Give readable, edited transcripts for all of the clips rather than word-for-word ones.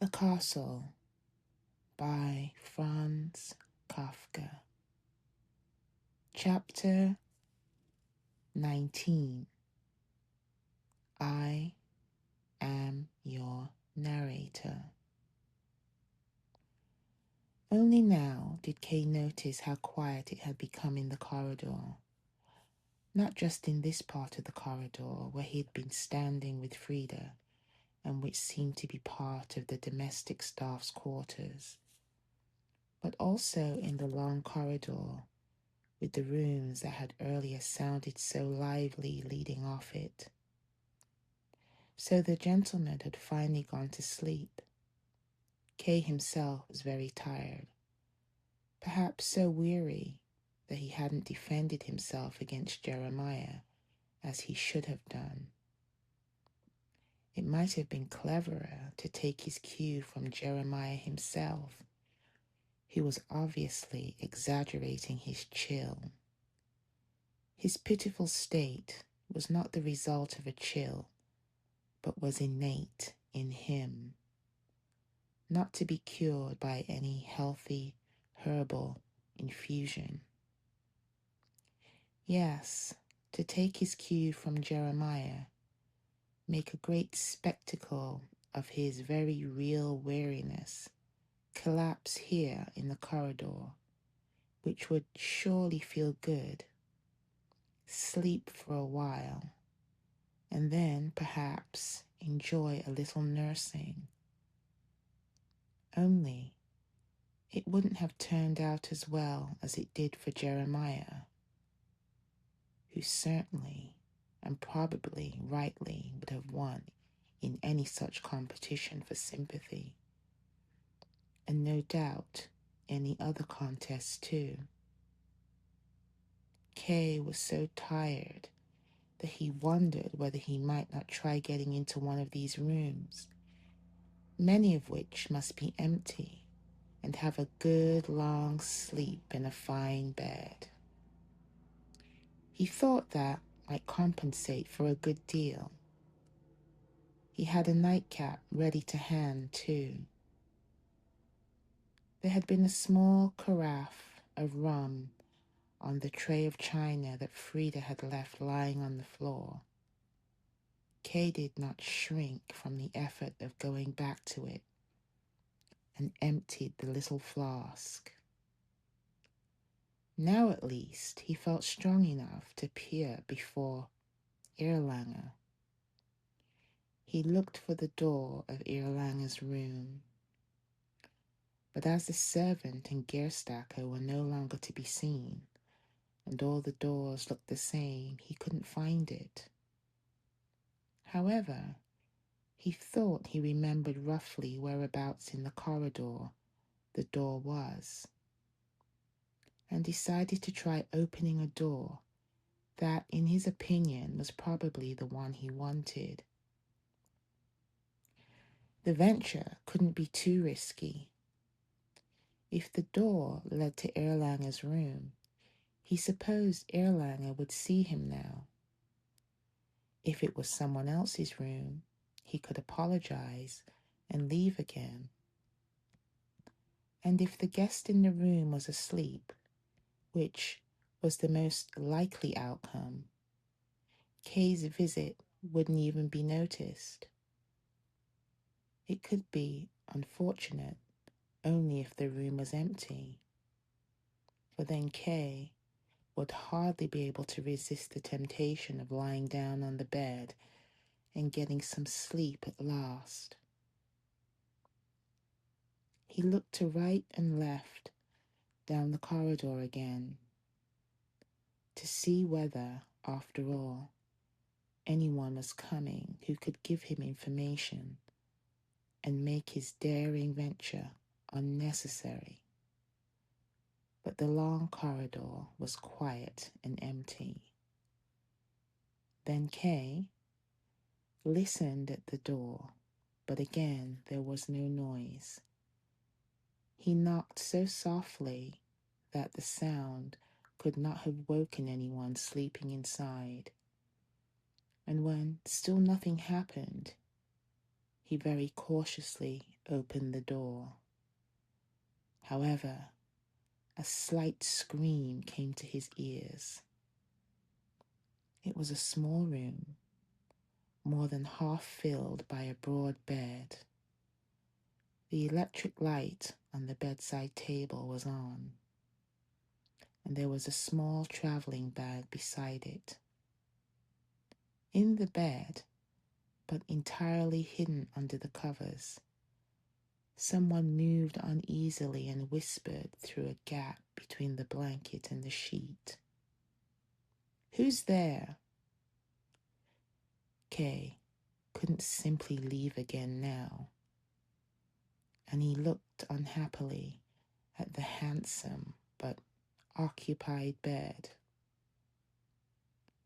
The Castle by Franz Kafka. Chapter 19. I am your narrator. Only now did Kay notice how quiet it had become in the corridor. Not just in this part of the corridor where he had been standing with Frida, and which seemed to be part of the domestic staff's quarters, but also in the long corridor with the rooms that had earlier sounded so lively leading off it. So the gentleman had finally gone to sleep. Kay himself was very tired, perhaps so weary that he hadn't defended himself against Jeremiah as he should have done. It might have been cleverer to take his cue from Jeremiah himself, who was obviously exaggerating his chill. His pitiful state was not the result of a chill, but was innate in him, not to be cured by any healthy herbal infusion. Yes, to take his cue from Jeremiah, make a great spectacle of his very real weariness, collapse here in the corridor, which would surely feel good, sleep for a while, and then perhaps enjoy a little nursing. Only it wouldn't have turned out as well as it did for Jeremiah, who certainly and probably rightly would have won in any such competition for sympathy, and no doubt any other contest too. Kay was so tired that he wondered whether he might not try getting into one of these rooms, many of which must be empty, and have a good long sleep in a fine bed. He thought that might compensate for a good deal. He had a nightcap ready to hand, too. There had been a small carafe of rum on the tray of china that Frida had left lying on the floor. Kay did not shrink from the effort of going back to it and emptied the little flask. Now at least he felt strong enough to appear before Erlanger. He looked for the door of Erlanger's room, but as the servant and Gerstacker were no longer to be seen, and all the doors looked the same, he couldn't find it. However, he thought he remembered roughly whereabouts in the corridor the door was, and decided to try opening a door that, in his opinion, was probably the one he wanted. The venture couldn't be too risky. If the door led to Erlanger's room, he supposed Erlanger would see him now. If it was someone else's room, he could apologize and leave again. And if the guest in the room was asleep, which was the most likely outcome, Kay's visit wouldn't even be noticed. It could be unfortunate only if the room was empty, for then Kay would hardly be able to resist the temptation of lying down on the bed and getting some sleep at last. He looked to right and left down the corridor again to see whether, after all, anyone was coming who could give him information and make his daring venture unnecessary. But the long corridor was quiet and empty. Then Kay listened at the door, but again there was no noise. He knocked so softly that the sound could not have woken anyone sleeping inside. And when still nothing happened, he very cautiously opened the door. However, a slight scream came to his ears. It was a small room, more than half filled by a broad bed. The electric light on the bedside table was on, and there was a small traveling bag beside it. In the bed, but entirely hidden under the covers, someone moved uneasily and whispered through a gap between the blanket and the sheet. "Who's there?" Kay couldn't simply leave again now, and he looked unhappily at the handsome but occupied bed,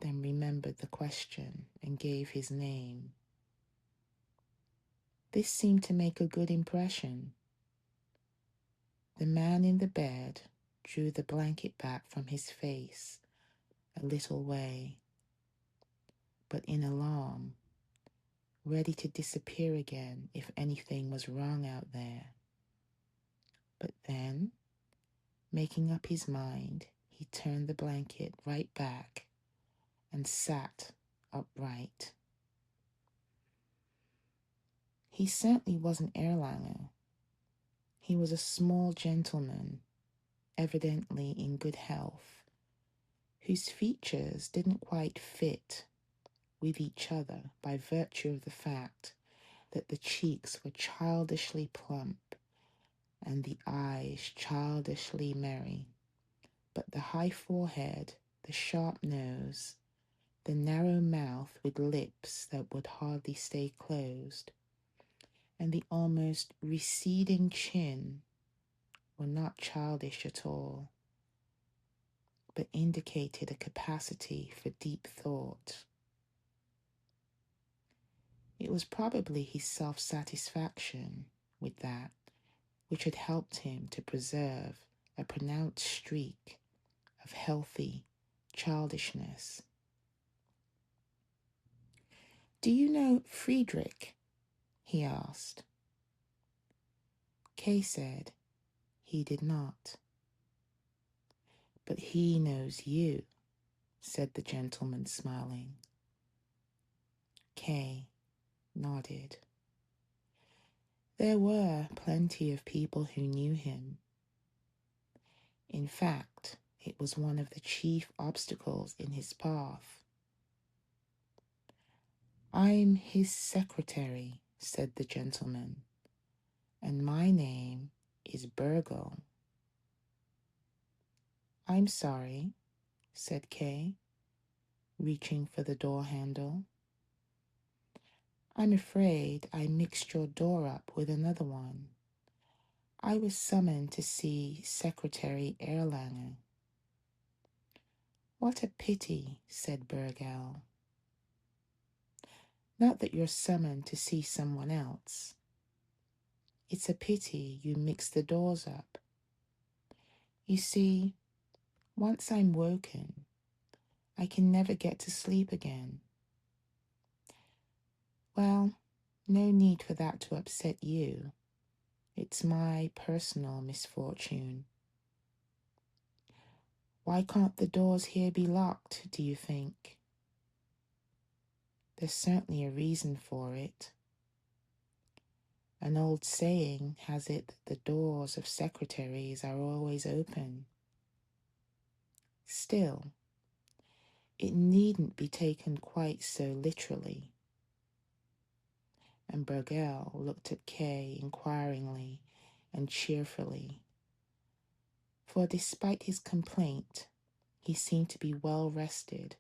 then remembered the question and gave his name. This seemed to make a good impression. The man in the bed drew the blanket back from his face a little way, but in alarm, ready to disappear again if anything was wrong out there. But then, making up his mind, he turned the blanket right back and sat upright. He certainly wasn't Erlanger. He was a small gentleman, evidently in good health, whose features didn't quite fit with each other by virtue of the fact that the cheeks were childishly plump and the eyes childishly merry, but the high forehead, the sharp nose, the narrow mouth with lips that would hardly stay closed, and the almost receding chin were not childish at all, but indicated a capacity for deep thought. It was probably his self-satisfaction with that which had helped him to preserve a pronounced streak of healthy childishness. "Do you know Friedrich?" he asked. Kay said he did not. "But he knows you," said the gentleman, smiling. Kay nodded. There were plenty of people who knew him. In fact, it was one of the chief obstacles in his path. "I'm his secretary," said the gentleman, "and my name is Bürgel." "I'm sorry," said Kay, reaching for the door handle. "I'm afraid I mixed your door up with another one. I was summoned to see Secretary Erlanger." "What a pity," said Bürgel. "Not that you're summoned to see someone else. It's a pity you mixed the doors up. You see, once I'm woken, I can never get to sleep again." "Well, no need for that to upset you. It's my personal misfortune." "Why can't the doors here be locked, do you think?" "There's certainly a reason for it. An old saying has it that the doors of secretaries are always open. Still, it needn't be taken quite so literally." And Bürgel looked at Kay inquiringly and cheerfully, for despite his complaint, he seemed to be well rested,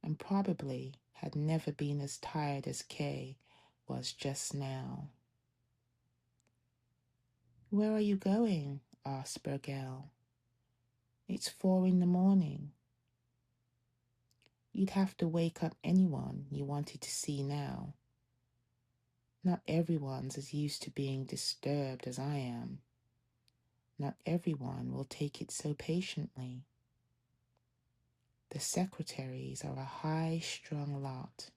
and probably had never been as tired as Kay was just now. "Where are you going?" asked Bürgel. "It's 4 a.m. You'd have to wake up anyone you wanted to see now. Not everyone's as used to being disturbed as I am. Not everyone will take it so patiently. The secretaries are a high-strung lot.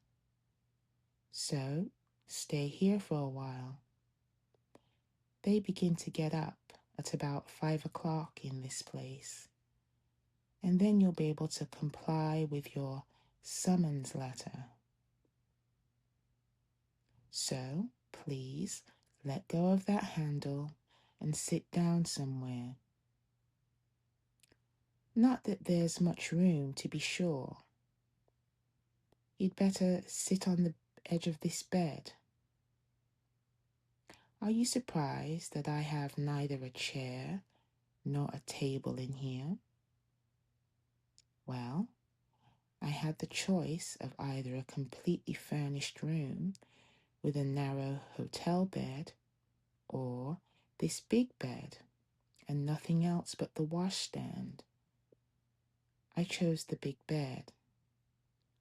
So, stay here for a while. They begin to get up at about 5 o'clock in this place, and then you'll be able to comply with your summons letter. So, please let go of that handle and sit down somewhere. Not that there's much room, to be sure. You'd better sit on the edge of this bed. Are you surprised that I have neither a chair nor a table in here? Well, I had the choice of either a completely furnished room with a narrow hotel bed or this big bed and nothing else but the washstand. I chose the big bed.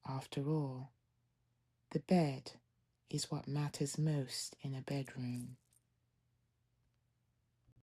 After all, the bed is what matters most in a bedroom.